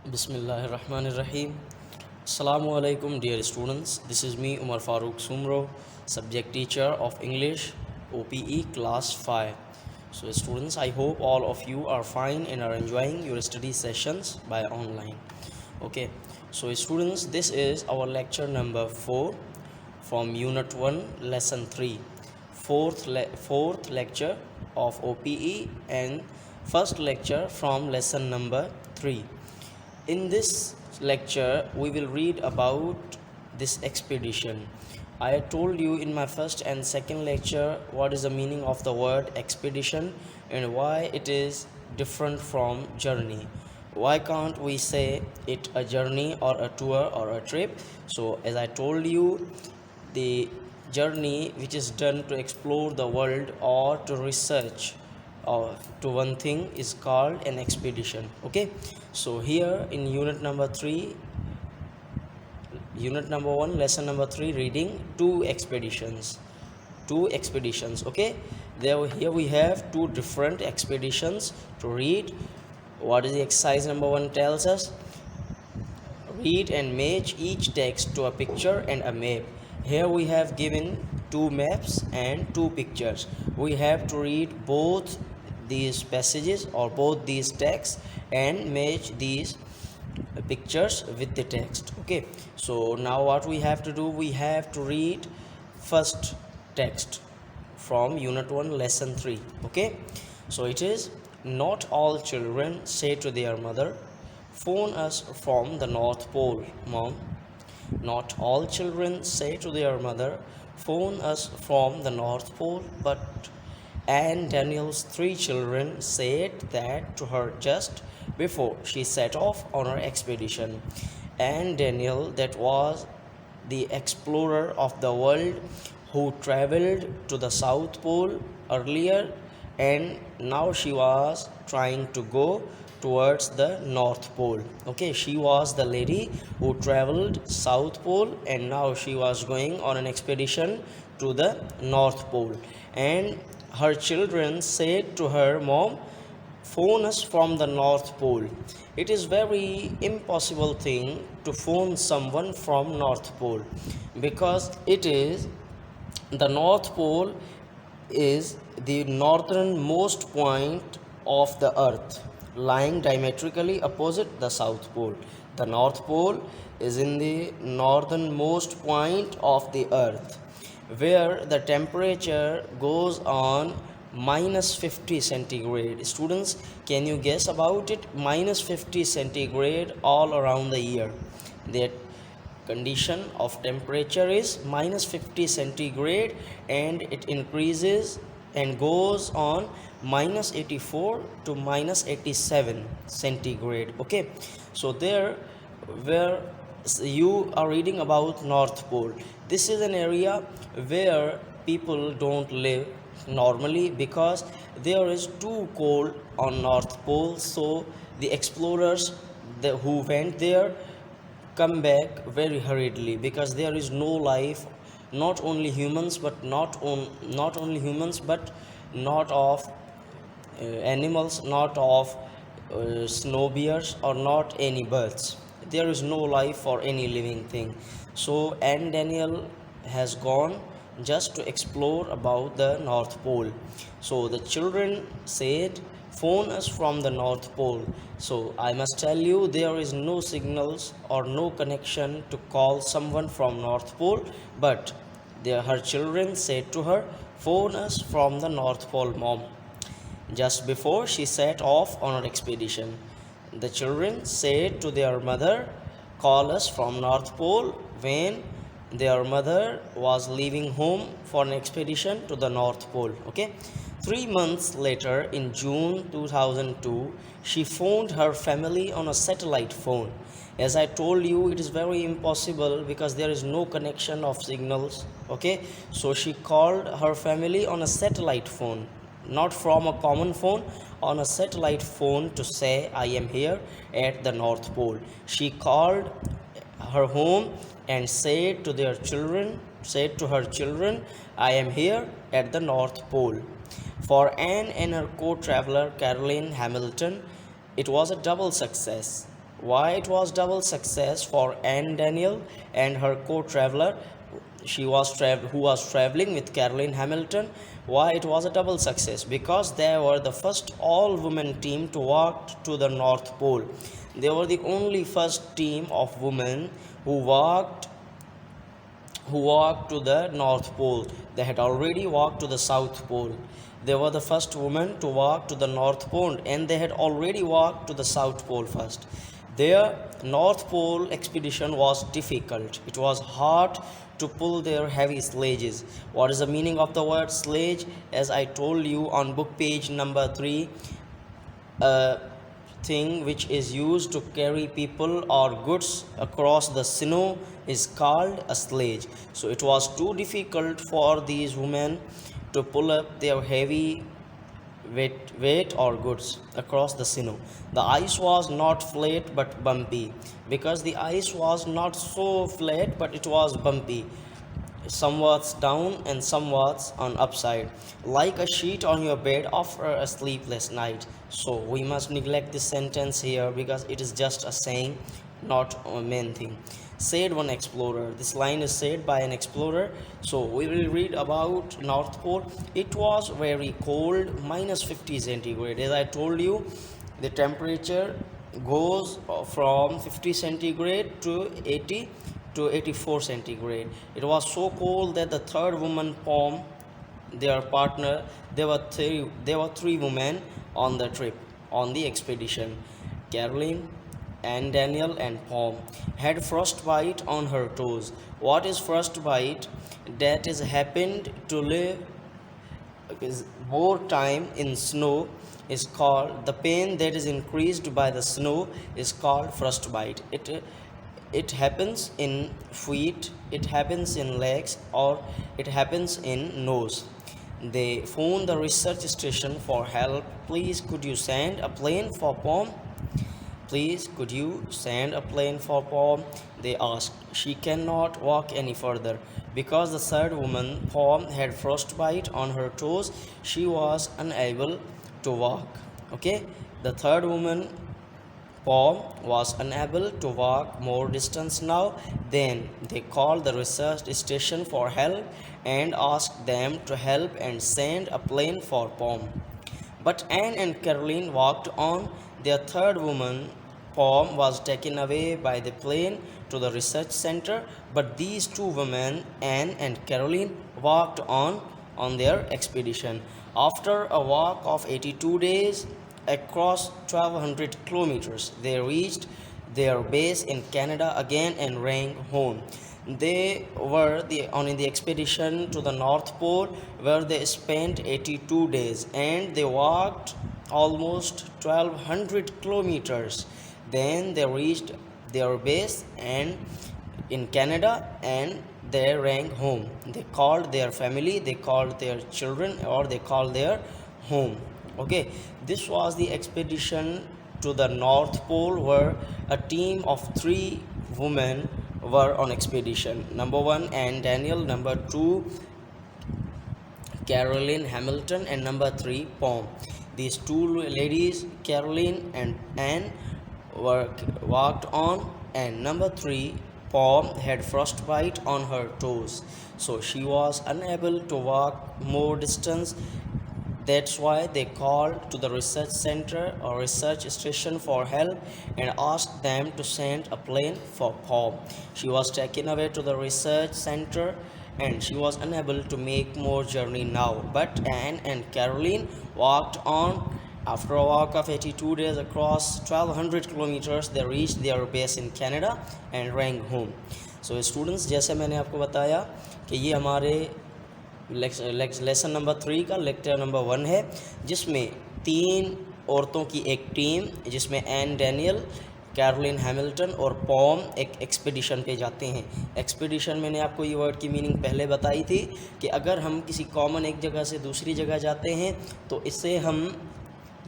Bismillahirrahmanirrahim. Assalamu alaikum, dear students. This is me, Umar Farooq Sumro, subject teacher of English, OPE class 5. So, students, I hope all of you are fine and are enjoying your study sessions by online. Okay, so students, this is our lecture number 4 from Unit 1, Lesson 3, fourth lecture of OPE and first lecture from lesson number 3. In this lecture, we will read about this expedition. I told you in my first and second lecture what is the meaning of the word expedition and why it is different from journey. Why can't we say it a journey or a tour or a trip? So, as I told you, the journey which is done to explore the world or to research or to one thing is called an expedition. Okay, so here in unit number 1, lesson number 3, reading two expeditions. Okay, here we have two different expeditions to read. What is the exercise number 1 tells us? Read and match each text to a picture and a map. Here we have given two maps and two pictures. We have to read both these passages or both these texts and match these pictures with the text. Okay, so now what we have to do, we have to read first text from unit 1 lesson 3. Okay, so it is, not all children say to their mother, phone us from the North Pole, mom. Not all children say to their mother, phone us from the North Pole, but Anne Daniel's 3 children said that to her just before she set off on her expedition. Anne Daniel, that was the explorer of the world who traveled to the South Pole earlier, and now she was trying to go towards the North Pole. Okay, she was the lady who traveled South Pole and now she was going on an expedition to the North Pole. And her children said to her, mom, phone us from the North Pole. It is very impossible thing to phone someone from North Pole, because it is the North Pole is the northernmost point of the earth, lying diametrically opposite the South Pole. The North Pole is in the northernmost point of the earth, where the temperature goes on minus 50 centigrade. Students, can you guess about it? Minus 50 centigrade all around the year. That condition of temperature is minus 50 centigrade, and it increases and goes on minus 84 to minus 87 centigrade. Okay, so there where you are reading about North Pole, this is an area where people don't live normally because there is too cold on North Pole. So the explorers who went there come back very hurriedly, because there is no life, not only humans but not only humans but not of animals, not of snow bears or not any birds. There is no life for any living thing. So Anne Daniel has gone just to explore about the North Pole. So the children said, phone us from the North Pole. So I must tell you, there is no signals or no connection to call someone from North Pole, but her children said to her, phone us from the North Pole, mom. Just before she set off on her expedition, the children said to their mother, call us from North Pole, when their mother was leaving home for an expedition to the North Pole. Okay, 3 months later, in June 2002, she phoned her family on a satellite phone. As I told you, it is very impossible because there is no connection of signals. Okay, so she called her family on a satellite phone, not from a common phone, on a satellite phone, to say, I am here at the North Pole. She called her home and said to her children, I am here at the North Pole. For Anne and her co-traveler Caroline Hamilton, it was a double success. Why it was double success for Anne Daniel and her co-traveler, who was traveling with Caroline Hamilton? Why it was a double success? Because they were the first all-women team to walk to the North Pole. They were the only first team of women who walked to the North Pole. They had already walked to the South Pole. They were the first women to walk to the North Pole, and they had already walked to the South Pole first. Their North Pole expedition was difficult. It was hard to pull their heavy sledges. What is the meaning of the word sledge? As I told you on book page number 3, thing which is used to carry people or goods across the snow is called a sledge. So it was too difficult for these women to pull up their heavy weight or goods across the snow. The ice was not flat but bumpy, because the ice was not so flat but it was bumpy, somewhat down and somewhat on upside, like a sheet on your bed after a sleepless night. So we must neglect this sentence here because it is just a saying, not a main thing. Said one explorer. This line is said by an explorer. So we will read about North Pole. It was very cold, minus 50 centigrade. As I told you, the temperature goes from 50 centigrade to 80 to 84 centigrade. It was so cold that the third woman, Pom, their partner, there were three women on the trip, on the expedition. Caroline, Anne Daniel, and Pom had frostbite on her toes. What is frostbite? That is happened to live is more time in snow is called, the pain that is increased by the snow is called frostbite. It happens in feet, it happens in legs, or it happens in nose. They phoned the research station for help. Please could you send a plane for Pom? Please could you send a plane for Pom? They asked. She cannot walk any further. Because the third woman, Pom, had frostbite on her toes, she was unable to walk. Okay, the third woman, Pom, was unable to walk more distance now. Then they called the research station for help and asked them to help and send a plane for Pom. But Anne and Caroline walked on. Their third woman, Pom, was taken away by the plane to the research center. But these two women, Anne and Caroline, walked on their expedition. After a walk of 82 days across 1200 kilometers, they reached their base in Canada again and ran home. They were on the expedition to the North Pole, where they spent 82 days, and they walked almost 1200 kilometers. Then they reached their base and in Canada, and they ran home. They called their family, they called their children, or they called their home. Okay, this was the expedition to the North Pole, where a team of 3 women were on expedition. Number 1, Anne Daniel. Number 2, Caroline Hamilton. And number 3, Pom. These 2 ladies, Caroline and Anne, walked on, and number 3, Pom, had frostbite on her toes, so she was unable to walk more distance. That's why they called to the research center or research station for help and asked them to send a plane for Pom. She was taken away to the research center and she was unable to make more journey now. But Anne and Caroline walked on. After a walk of 82 days across 1200 kilometers, they reached their base in Canada and ran home. So students, जैसे मैंने आपको बताया कि ये हमारे lesson number 3 का lecture number 1 है, जिसमें 3 औरतों की एक टीम, जिसमें एन डैनियल, कैरोलिन हैमिल्टन और पॉम एक एक्सपीडिशन पे जाते हैं। एक्सपीडिशन मैंने आपको ये वर्ड की मीनिंग पहले बताई थी कि अगर हम किसी कॉमन एक जगह से दूसरी जगह जाते हैं तो इससे हम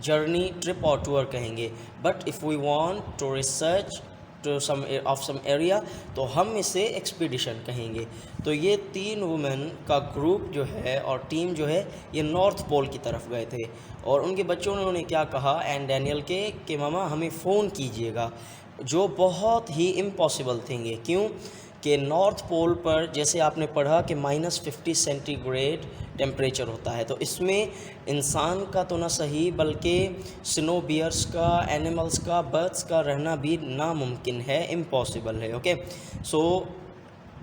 जर्नी, ट्रिप और टूर कहेंगे। But if we want to research to some area तो हम इसे एक्सपीडिशन कहेंगे। तो ये 3 वुमेन का ग्रुप जो है और टीम जो है ये नॉर्थ पोल की तरफ गए थे और उनके बच्चों ने उन्हें क्या कहा एंड डैनियल के कि मामा हमें फ़ोन कीजिएगा। जो बहुत ही इम्पॉसिबल थिंग है। क्यों? कि नॉर्थ पोल पर जैसे आपने पढ़ा कि -50 सेंटीग्रेड टेम्परेचर होता है, तो इसमें इंसान का तो ना सही बल्कि स्नो बियर्स का, एनिमल्स का, बर्ड्स का रहना भी नामुमकिन है, इम्पॉसिबल है। ओके, सो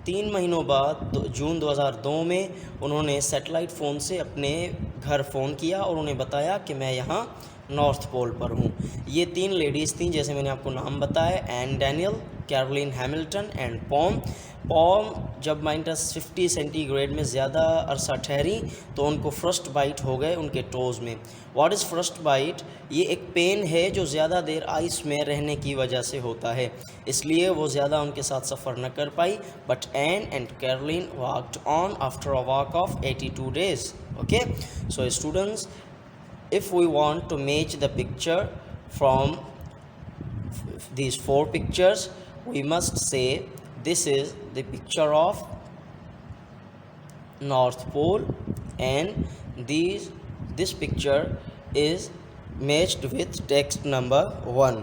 3 महीनों बाद जून 2002 में उन्होंने सैटेलाइट फ़ोन से अपने घर फ़ोन किया और उन्हें बताया कि मैं यहाँ नॉर्थ पोल पर हूँ। ये 3 लेडीज़ थीं, जैसे मैंने आपको नाम बताया, Ann Daniel, Caroline Hamilton and Pam. Pam जब -50 सेंटीग्रेड में ज़्यादा अरसा ठहरी तो उनको फ्रस्ट बाइट हो गए उनके टोज़ में। What is frostbite? ये एक पेन है जो ज़्यादा देर आइस में रहने की वजह से होता है, इसलिए वो ज़्यादा उनके साथ सफ़र न कर पाई। But Ann and Caroline walked on after a walk of 82 days. Okay, so students, if we want to match the picture from these 4 pictures, we must say this is the picture of North Pole, and this picture is matched with text number 1.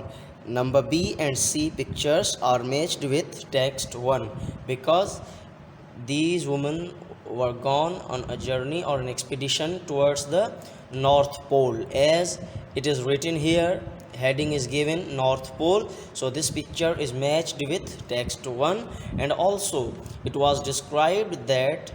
Number B and C pictures are matched with text 1 because these women were gone on a journey or an expedition towards the North Pole. As it is written here, heading is given North Pole, so this picture is matched with text 1. And also it was described that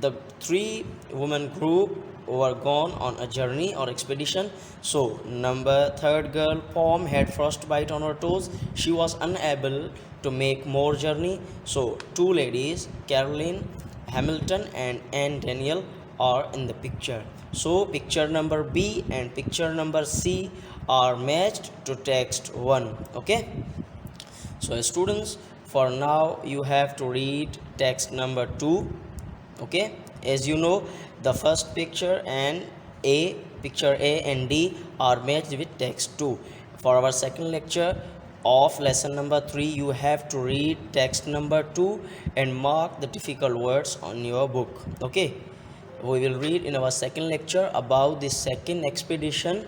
the 3 women group were gone on a journey or expedition. So number 3rd girl, Pom, had frostbite on her toes. She was unable to make more journey. So 2 ladies, Caroline Hamilton and Anne Daniel, are in the picture. So picture number B and picture number C are matched to text 1. Okay, so students, for now you have to read text number 2. Okay, as you know, the first picture and picture A and D are matched with text 2. For our second lecture of lesson number 3, you have to read text number 2 and mark the difficult words on your book. Okay, we will read in our second lecture about the second expedition,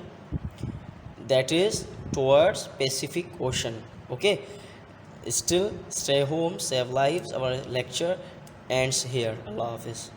that is towards Pacific Ocean. Okay, still stay home, save lives. Our lecture ends here. Allah Hafiz.